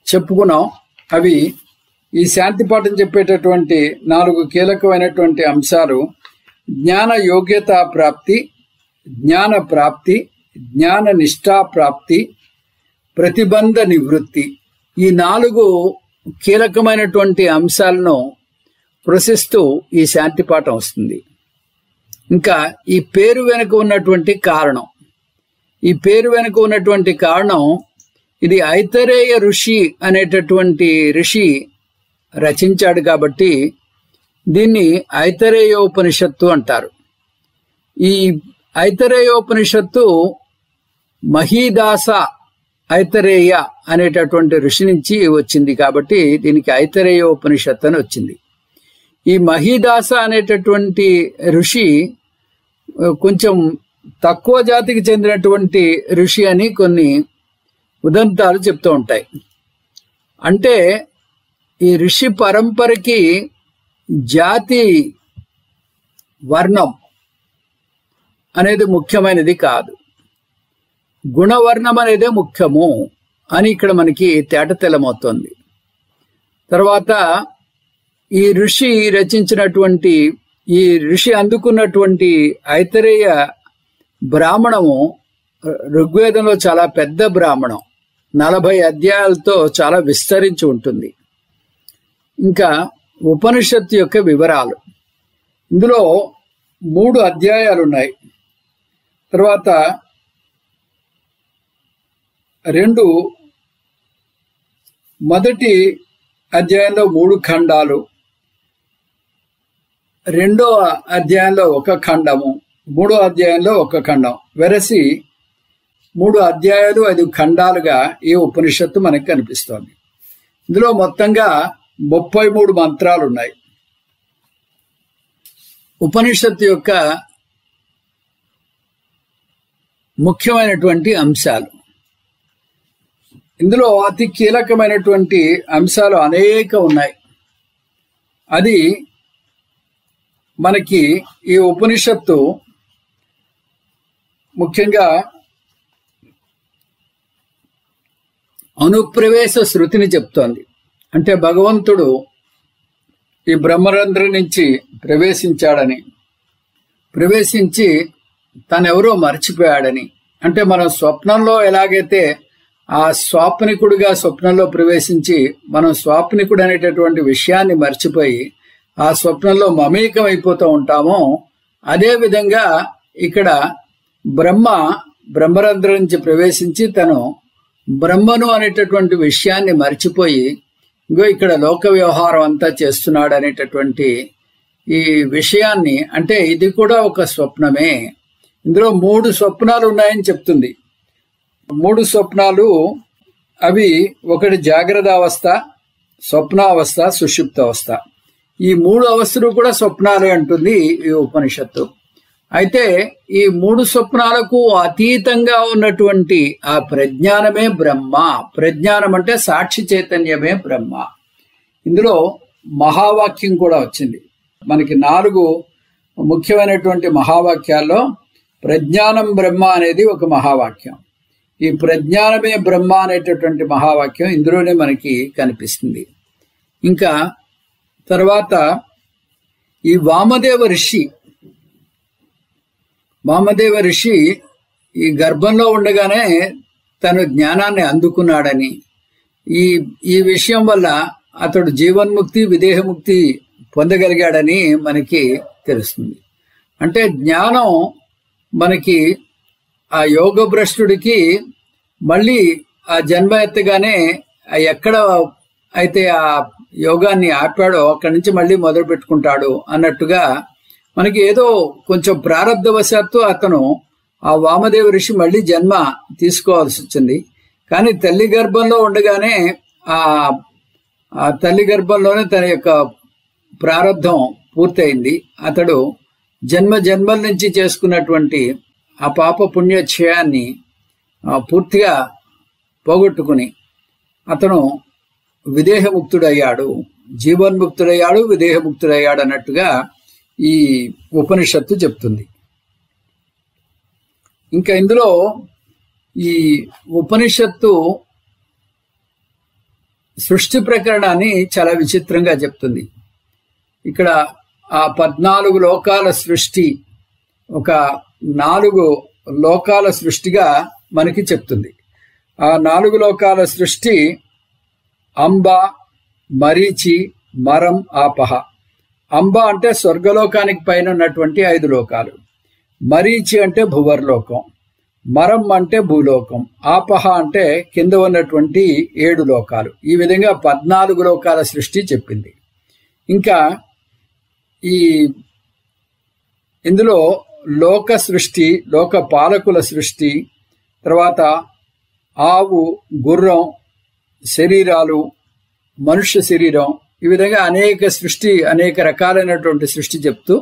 S1: చెప్పుకున్నాం. అవి ఈ శాంతి పాఠం చెప్పేటటువంటి 4 కీలకమైనటువంటి అంశాలు: జ్ఞాన యోగ్యతా ప్రాప్తి, జ్ఞాన ప్రాప్తి, జ్ఞాన నిష్ఠా ప్రాప్తి, ప్రతిబంధ నివృత్తి. ఈ 4 కీలకమైనటువంటి అంశాలను ప్రశ్నిస్తూ ఈ శాంతి పాఠం వస్తుంది. ఇంకా ఈ పేరు వెనుక ఉన్నటువంటి కారణం, ఈ పేరు వెనుక ఉన్నటువంటి కారణం, ఇది ఐతరేయ ఋషి అనేటటువంటి ఋషి రచించాడు కాబట్టి దీన్ని ఐతరేయోపనిషత్తు అంటారు. ఈ ఐతరేయోపనిషత్తు మహీదాస ఐతరేయ అనేటటువంటి ఋషి నుంచి వచ్చింది కాబట్టి దీనికి ఐతరేయోపనిషత్తు అని వచ్చింది. ఈ మహీదాస అనేటటువంటి ఋషి కొంచెం తక్కువ జాతికి చెందినటువంటి ఋషి అని కొన్ని ఉదంతాలు చెప్తూ ఉంటాయి. అంటే ఈ ఋషి పరంపరకి జాతి వర్ణం అనేది ముఖ్యమైనది కాదు, గుణవర్ణం అనేదే ముఖ్యము అని ఇక్కడ మనకి తేటతెల్లమవుతోంది. తర్వాత ఈ ఋషి రచించినటువంటి, ఈ ఋషి అందుకున్నటువంటి ఐతరేయ బ్రాహ్మణము ఋగ్వేదంలో చాలా పెద్ద బ్రాహ్మణం, 40 అధ్యాయాలతో చాలా విస్తరించి ఉంటుంది. ఇంకా ఉపనిషత్తు యొక్క వివరాలు. ఇందులో 3 అధ్యాయాలు ఉన్నాయి. తర్వాత 2 మొదటి అధ్యాయంలో 3 ఖండాలు, 2వ అధ్యాయంలో 1 ఖండము, 3వ అధ్యాయంలో 1 ఖండం, వెరసి 3 అధ్యాయాలు 5 ఖండాలుగా ఈ ఉపనిషత్తు మనకు కనిపిస్తోంది. ఇందులో మొత్తంగా 33 మంత్రాలు ఉన్నాయి. ఉపనిషత్తు యొక్క ముఖ్యమైనటువంటి అంశాలు. ఇందులో అతి కీలకమైనటువంటి అంశాలు అనేక ఉన్నాయి. అది మనకి ఈ ఉపనిషత్తు ముఖ్యంగా అనుప్రవేశ శృతిని చెప్తోంది. అంటే భగవంతుడు ఈ బ్రహ్మరంధ్రం నుంచి ప్రవేశించి తనెవరో మర్చిపోయాడని. అంటే మనం స్వప్నంలో ఎలాగైతే ఆ స్వాప్నికుడిగా స్వప్నంలో ప్రవేశించి మనం స్వాప్నికుడు అనేటటువంటి విషయాన్ని మర్చిపోయి ఆ స్వప్నంలో మమేకం అయిపోతూ ఉంటామో, అదే విధంగా ఇక్కడ బ్రహ్మరంధ్రం నుంచి ప్రవేశించి తను బ్రహ్మను అనేటటువంటి విషయాన్ని మర్చిపోయి ఇంకో ఇక్కడ లోక వ్యవహారం అంతా చేస్తున్నాడు అనేటటువంటి ఈ విషయాన్ని, అంటే ఇది కూడా ఒక స్వప్నమే. ఇందులో 3 స్వప్నాలు ఉన్నాయని చెప్తుంది. 3 స్వప్నాలు అవి ఒకటి జాగ్రత్త అవస్థ, స్వప్నావస్థ, సుషుప్తావస్థ. ఈ 3 అవస్థలు కూడా స్వప్నాలే అంటుంది ఈ ఉపనిషత్తు. అయితే ఈ 3 స్వప్నాలకు అతీతంగా ఉన్నటువంటి ఆ ప్రజ్ఞానమే బ్రహ్మ. ప్రజ్ఞానం అంటే సాక్షి చైతన్యమే బ్రహ్మ. ఇందులో మహావాక్యం కూడా వచ్చింది. మనకి 4 ముఖ్యమైనటువంటి మహావాక్యాల్లో ప్రజ్ఞానం బ్రహ్మ అనేది ఒక మహావాక్యం. ఈ ప్రజ్ఞానమే బ్రహ్మ అనేటటువంటి మహావాక్యం ఇందులోనే మనకి కనిపిస్తుంది. ఇంకా తర్వాత ఈ వామదేవ ఋషి ఈ గర్భంలో ఉండగానే తను జ్ఞానాన్ని అందుకున్నాడని, ఈ విషయం వల్ల అతడు జీవన్ముక్తి, విదేహముక్తి పొందగలిగాడని మనకి తెలుస్తుంది. అంటే జ్ఞానం మనకి ఆ యోగ భ్రష్టుడికి మళ్ళీ ఆ జన్మ ఎత్తగానే ఎక్కడ అయితే ఆ యోగాన్ని ఆపాడో అక్కడి నుంచి మళ్ళీ మొదలు పెట్టుకుంటాడు అన్నట్టుగా మనకి ఏదో కొంచెం ప్రారంధవశాత్తు అతను ఆ వామదేవ ఋషి మళ్ళీ జన్మ తీసుకోవాల్సి వచ్చింది. కానీ తల్లి గర్భంలో ఉండగానే ఆ తల్లి గర్భంలోనే తన యొక్క ప్రారంధం పూర్తయింది. అతడు జన్మల నుంచి చేసుకున్నటువంటి ఆ పాప పుణ్యక్షయాన్ని పూర్తిగా పోగొట్టుకుని అతను విదేహముక్తుడయ్యాడు, జీవన్ముక్తుడయ్యాడు, విదేహముక్తుడయ్యాడు అన్నట్టుగా ఈ ఉపనిషత్తు చెప్తుంది. ఇంకా ఇందులో ఈ ఉపనిషత్తు సృష్టి ప్రకరణాన్ని చాలా విచిత్రంగా చెప్తుంది. ఇక్కడ ఆ 14 లోకాల సృష్టి ఒక 4 లోకాల సృష్టిగా మనకి చెప్తుంది. ఆ 4 లోకాల సృష్టి అంబ, మరీచి, మరం, ఆపహ. అంబ అంటే స్వర్గలోకానికి పైన ఉన్నటువంటి 5 లోకాలు, మరీచి అంటే భువర్లోకం, మరం అంటే భూలోకం, ఆపహ అంటే కింద ఉన్నటువంటి 7 లోకాలు. ఈ విధంగా 14 లోకాల సృష్టి చెప్పింది. ఇంకా ఇందులో లోక సృష్టి, లోక పాలకుల సృష్టి, తర్వాత ఆవు, గుర్రం శరీరాలు, మనుష్య శరీరం, ఈ విధంగా అనేక రకాలైనటువంటి సృష్టి చెప్తూ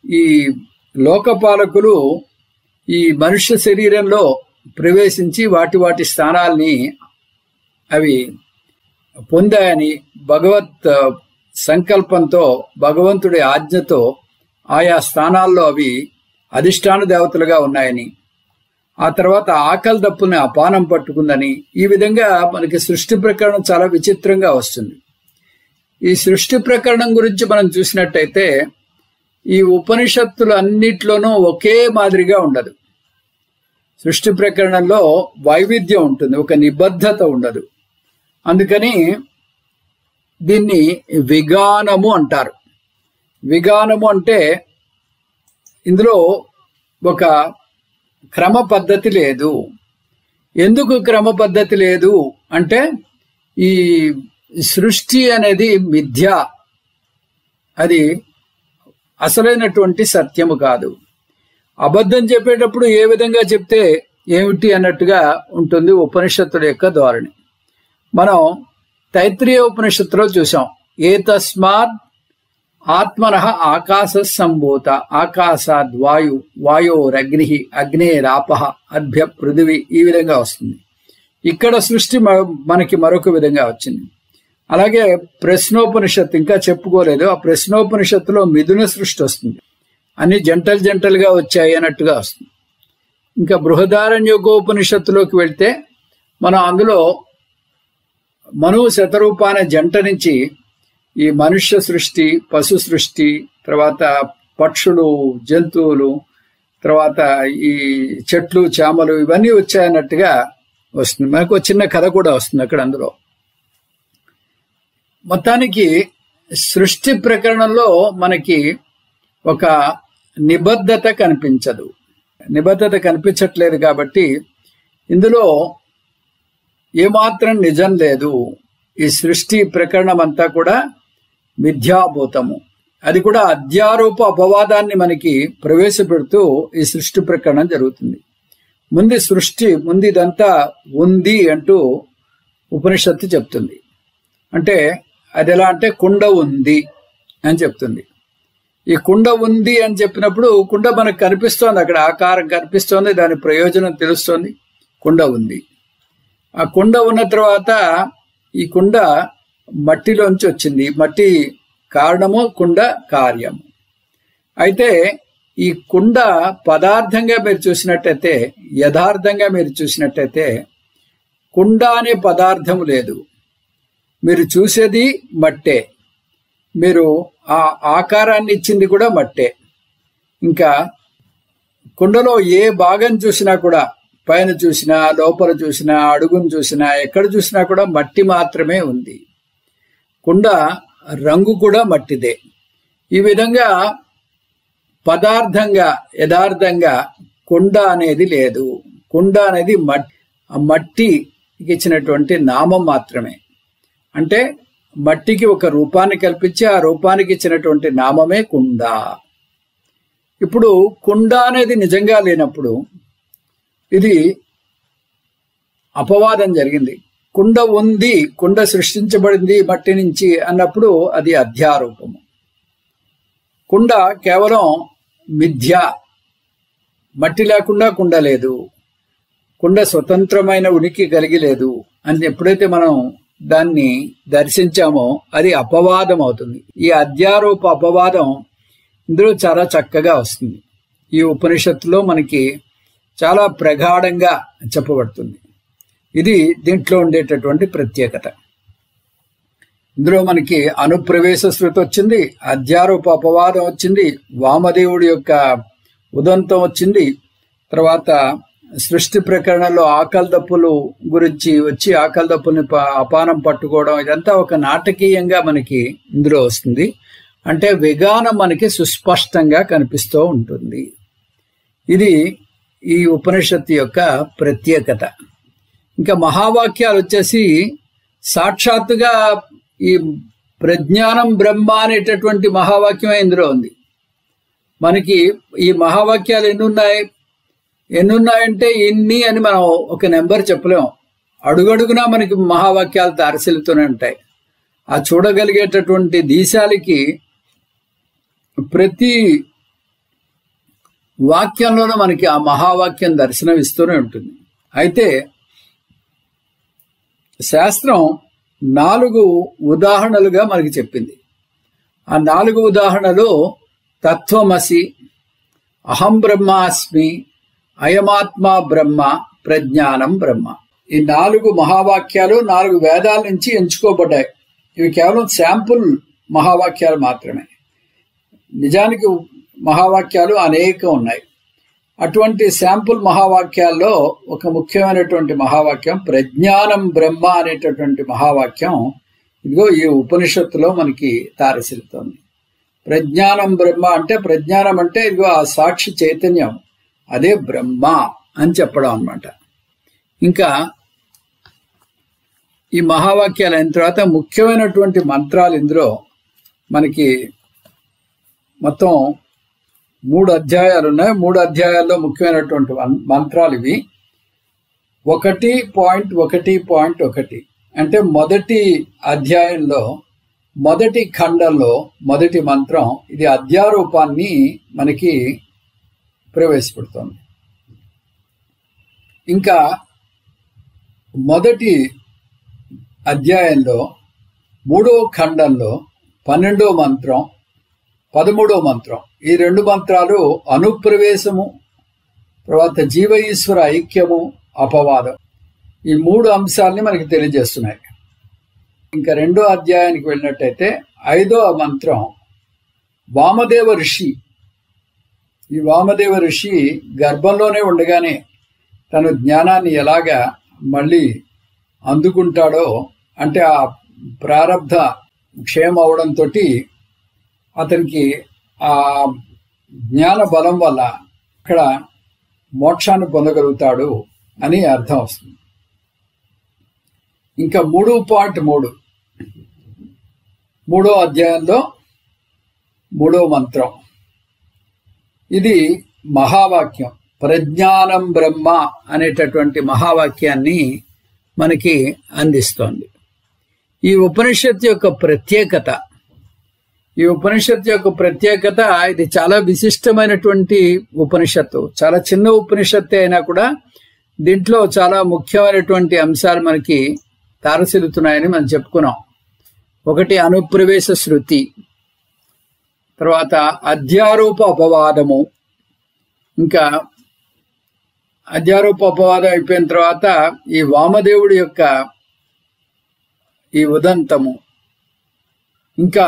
S1: ఈ లోకపాలకులు ఈ మనుష్య శరీరంలో ప్రవేశించి వాటి స్థానాల్ని అవి పొందాయని, భగవత్ సంకల్పంతో, భగవంతుడి ఆజ్ఞతో ఆయా స్థానాల్లో అవి అధిష్టాన దేవతలుగా ఉన్నాయని, ఆ తర్వాత ఆకలి దప్పుని అపానం పట్టుకుందని, ఈ విధంగా మనకి సృష్టి ప్రకరణం చాలా విచిత్రంగా వస్తుంది. ఈ సృష్టి ప్రకరణం గురించి మనం చూసినట్టయితే ఈ ఉపనిషత్తులు అన్నిట్లోనూ ఒకే మాదిరిగా ఉండదు. సృష్టి ప్రకరణంలో వైవిధ్యం ఉంటుంది, ఒక నిబద్ధత ఉండదు. అందుకని దీన్ని విగానము అంటారు. విగానము అంటే ఇందులో ఒక క్రమ పద్ధతి లేదు. ఎందుకు క్రమ పద్ధతి లేదు అంటే ఈ సృష్టి అనేది మిథ్య, అది అసలైనటువంటి సత్యము కాదు. అబద్ధం చెప్పేటప్పుడు ఏ విధంగా చెప్తే ఏమిటి అన్నట్టుగా ఉంటుంది ఉపనిషత్తుల యొక్క ధోరణి. మనం తైత్రీయ ఉపనిషత్తులో చూసాం, ఏతస్మాత్ ఆత్మనః ఆకాశ సంభూత, ఆకాశాద్ వాయు, వాయోరగ్ని, అగ్నేరాపః, అభ్య పృథివీ, ఈ విధంగా వస్తుంది. ఇక్కడ సృష్టి మనకి మరొక విధంగా వచ్చింది. అలాగే ప్రశ్నోపనిషత్తు ఇంకా చెప్పుకోలేదు. ఆ ప్రశ్నోపనిషత్తులో మిథున సృష్టి వస్తుంది, అన్ని జంటలుగా వచ్చాయి అన్నట్టుగా వస్తుంది. ఇంకా బృహదారణ్యోపనిషత్తులోకి వెళ్తే మనం అందులో మను శతరూపాన జంట నుంచి ఈ మనుష్య సృష్టి, పశు సృష్టి, తర్వాత పక్షులు, జంతువులు, తర్వాత ఈ చెట్లు, చేమలు, ఇవన్నీ వచ్చాయన్నట్టుగా వస్తుంది. మనకు చిన్న కథ కూడా వస్తుంది అక్కడ. అందులో మొత్తానికి సృష్టి ప్రకరణంలో మనకి ఒక నిబద్ధత కనిపించదు, నిబద్ధత కనిపించట్లేదు. కాబట్టి ఇందులో ఏమాత్రం నిజం లేదు. ఈ సృష్టి ప్రకరణం అంతా కూడా మిథ్యాభూతము. అది కూడా అధ్యారోప అపవాదాన్ని మనకి ప్రవేశపెడుతూ ఈ సృష్టి ప్రకరణం జరుగుతుంది. ముందు ఇదంతా ఉంది అంటూ ఉపనిషత్తు చెప్తుంది. అంటే అది ఎలా అంటే కుండ ఉంది అని చెప్తుంది. ఈ కుండ ఉంది అని చెప్పినప్పుడు కుండ మనకు కనిపిస్తోంది, అక్కడ ఆకారం కనిపిస్తోంది, దాని ప్రయోజనం తెలుస్తోంది, కుండ ఉంది. ఆ కుండ ఉన్న తర్వాత ఈ కుండ మట్టిలోంచి వచ్చింది, మట్టి కారణము, కుండ కార్యము. అయితే ఈ కుండ పదార్థంగా మీరు చూసినట్టయితే, యథార్థంగా మీరు చూసినట్టయితే కుండ అనే పదార్థం లేదు. మీరు చూసేది మట్టే, మీరు ఆ ఆకారాన్ని ఇచ్చింది కూడా మట్టే. ఇంకా కుండలో ఏ భాగం చూసినా కూడా, పైన చూసినా, లోపల చూసినా, అడుగును చూసినా, ఎక్కడ చూసినా కూడా మట్టి మాత్రమే ఉంది. కుండ రంగు కూడా మట్టిదే. ఈ విధంగా పదార్థంగా, యథార్థంగా కుండ అనేది లేదు. కుండ అనేది మట్టికి ఇచ్చినటువంటి నామం మాత్రమే. అంటే మట్టికి ఒక రూపాన్ని కల్పించి ఆ రూపానికి ఇచ్చినటువంటి నామమే కుండ. ఇప్పుడు కుండ అనేది నిజంగా లేనప్పుడు ఇది అపవాదం జరిగింది. కుండ ఉంది, కుండ సృష్టించబడింది మట్టి నుంచి అన్నప్పుడు అది అధ్యారూపము. కుండ కేవలం మిథ్య, మట్టి లేకుండా కుండ లేదు, కుండ స్వతంత్రమైన ఉనికి కలిగి లేదు అని ఎప్పుడైతే మనం దాన్ని దర్శించామో అది అపవాదం అవుతుంది. ఈ అధ్యారూప అపవాదం ఇందులో చాలా చక్కగా వస్తుంది. ఈ ఉపనిషత్తులో మనకి చాలా ప్రగాఢంగా చెప్పబడుతుంది. ఇది దీంట్లో ఉండేటటువంటి ప్రత్యేకత. ఇందులో మనకి అనుప్రవేశ శృతి వచ్చింది, అధ్యారూప అపవాదం వచ్చింది, వామదేవుడి యొక్క ఉదంతం వచ్చింది, తర్వాత సృష్టి ప్రకరణలో ఆకలి దప్పులు గురించి వచ్చి ఆకలి దప్పుల్ని అపానం పట్టుకోవడం, ఇదంతా ఒక నాటకీయంగా మనకి ఇందులో వస్తుంది. అంటే విగానం మనకి సుస్పష్టంగా కనిపిస్తూ ఉంటుంది. ఇది ఈ ఉపనిషత్తు యొక్క ప్రత్యేకత. ఇంకా మహావాక్యాలు వచ్చేసి సాక్షాత్తుగా ఈ ప్రజ్ఞానం బ్రహ్మ అనేటటువంటి మహావాక్యమే ఇందులో ఉంది. మనకి ఈ మహావాక్యాలు ఎన్నున్నాయంటే ఇన్ని అని మనం ఒక నెంబర్ చెప్పలేం. అడుగడుగునా మనకి మహావాక్యాలు తారసిల్లుతూనే ఉంటాయి. ఆ చూడగలిగేటటువంటి దేశాలకి ప్రతి వాక్యంలోనూ మనకి ఆ మహావాక్యం దర్శనం ఇస్తూనే ఉంటుంది. అయితే శాస్త్రం 4 ఉదాహరణలుగా మనకి చెప్పింది. ఆ 4 ఉదాహరణలు తత్వమసి, అహం బ్రహ్మాస్మి, అయమాత్మ బ్రహ్మ, ప్రజ్ఞానం బ్రహ్మ. ఈ 4 మహావాక్యాలు 4 వేదాల నుంచి ఎంచుకోబడ్డాయి. ఇవి కేవలం శాంపుల్ మహావాక్యాలు మాత్రమే. నిజానికి మహావాక్యాలు అనేకం ఉన్నాయి. అటువంటి శాంపుల్ మహావాక్యాల్లో ఒక ముఖ్యమైనటువంటి మహావాక్యం ప్రజ్ఞానం బ్రహ్మ అనేటటువంటి మహావాక్యం ఇదిగో ఈ ఉపనిషత్తులో మనకి తారసిల్లుతోంది. ప్రజ్ఞానం బ్రహ్మ అంటే, ప్రజ్ఞానం అంటే ఇదిగో ఆ సాక్షి చైతన్యం, అదే బ్రహ్మ అని చెప్పడం అన్నమాట. ఇంకా ఈ మహావాక్యాలు అయిన తర్వాత ముఖ్యమైనటువంటి మంత్రాలు ఇందులో మనకి మొత్తం 3 అధ్యాయాలు ఉన్నాయి. 3 అధ్యాయాల్లో ముఖ్యమైనటువంటి మంత్రాలు ఇవి. 1.1.1 అంటే మొదటి అధ్యాయంలో మొదటి ఖండంలో మొదటి మంత్రం ఇది అధ్యారూపాన్ని మనకి ప్రవేశపెడుతోంది. ఇంకా మొదటి అధ్యాయంలో 3వ ఖండంలో 12వ మంత్రం 13వ మంత్రం, ఈ 2 మంత్రాలు అనుప్రవేశము, తర్వాత జీవ ఈశ్వర ఐక్యము, అపవాదం, ఈ 3 అంశాలని మనకి తెలియజేస్తున్నాయి. ఇంకా 2వ అధ్యాయానికి వెళ్ళినట్టయితే 5వ మంత్రం వామదేవ ఋషి. ఈ వామదేవ ఋషి గర్భంలోనే ఉండగానే తను జ్ఞానాన్ని ఎలాగా మళ్ళీ అందుకుంటాడో, అంటే ఆ ప్రారబ్ధ క్షయం అవడంతో అతనికి ఆ జ్ఞాన బలం వల్ల అక్కడ మోక్షాన్ని పొందగలుగుతాడు అని అర్థం వస్తుంది. ఇంకా 3.3 3వ అధ్యాయంలో 3వ మంత్రం ఇది మహావాక్యం, ప్రజ్ఞానం బ్రహ్మ అనేటటువంటి మహావాక్యాన్ని మనకి అందిస్తోంది. ఈ ఉపనిషత్తు యొక్క ప్రత్యేకత, ఇది చాలా విశిష్టమైనటువంటి ఉపనిషత్తు. చాలా చిన్న ఉపనిషత్తు అయినా కూడా దీంట్లో చాలా ముఖ్యమైనటువంటి అంశాలు మనకి తారసిల్లుతున్నాయని మనం చెప్పుకున్నాం. ఒకటి అనుప్రవేశ శృతి, తర్వాత అధ్యారూప అపవాదము, ఇంకా అధ్యారూప అపవాదం అయిపోయిన తర్వాత ఈ వామదేవుడి యొక్క ఈ ఉదంతము, ఇంకా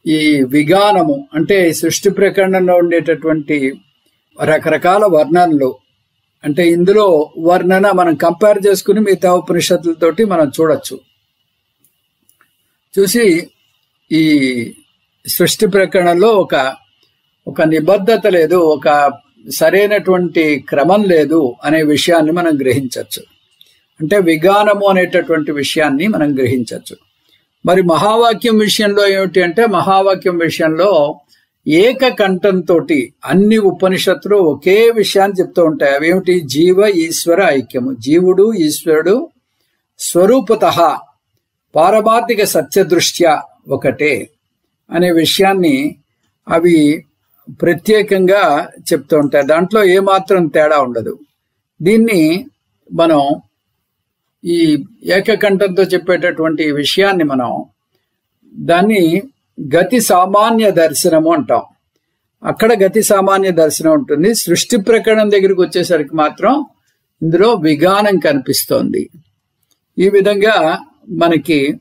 S1: ఈ విగానము అంటే సృష్టి ప్రకరణంలో ఉండేటటువంటి రకరకాల వర్ణనలు. అంటే ఇందులో వర్ణన మనం కంపేర్ చేసుకుని మిగతా ఉపనిషత్తులతోటి మనం చూసి ఈ సృష్టి ప్రకరణలో ఒక నిబద్ధత లేదు, ఒక సరైనటువంటి క్రమం లేదు అనే విషయాన్ని మనం గ్రహించవచ్చు. అంటే విగానము అనేటటువంటి విషయాన్ని మనం గ్రహించవచ్చు. మరి మహావాక్యం విషయంలో ఏమిటి అంటే, మహావాక్యం విషయంలో ఏకకంఠంతో అన్ని ఉపనిషత్తులు ఒకే విషయాన్ని చెప్తూ ఉంటాయి. అవేమిటి? జీవ ఈశ్వర ఐక్యము. జీవుడు ఈశ్వరుడు స్వరూపతః పారమార్థిక సత్యదృష్ట్యా ఒకటే అనే విషయాన్ని అవి ప్రత్యేకంగా చెప్తూ ఉంటాయి. దాంట్లో ఏమాత్రం తేడా ఉండదు. దీన్ని మనం ఈ ఏకకంఠంతో చెప్పేటటువంటి విషయాన్ని మనం దాన్ని గతి సామాన్య దర్శనము అంటాం. అక్కడ గతి సామాన్య దర్శనం ఉంటుంది. సృష్టి ప్రకరణం దగ్గరికి వచ్చేసరికి మాత్రం ఇందులో విగానం కనిపిస్తోంది. ఈ విధంగా మనకి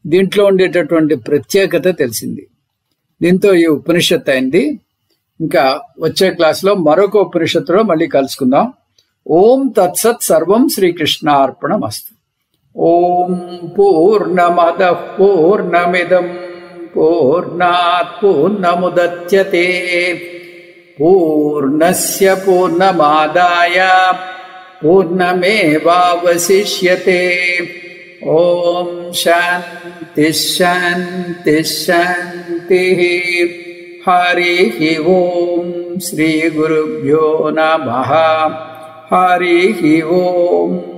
S1: దీంట్లో ఉండేటటువంటి ప్రత్యేకత తెలిసింది. దీంతో ఈ ఉపనిషత్తు అయింది. ఇంకా వచ్చే క్లాసులో మరొక ఉపనిషత్తులో మళ్ళీ కలుసుకుందాం. ఓం తత్సత్ సర్వం శ్రీకృష్ణార్పణమస్తు. ఓం పూర్ణమదః పూర్ణమిదం పూర్ణాత్ పూర్ణముదచ్యతే పూర్ణస్య పూర్ణమాదాయ పూర్ణమేవావశిష్యతే. ఓం శాంతి శాంతి శాంతి. హరి ఓం శ్రీ గురుభ్యో నమః. హరి ఓం.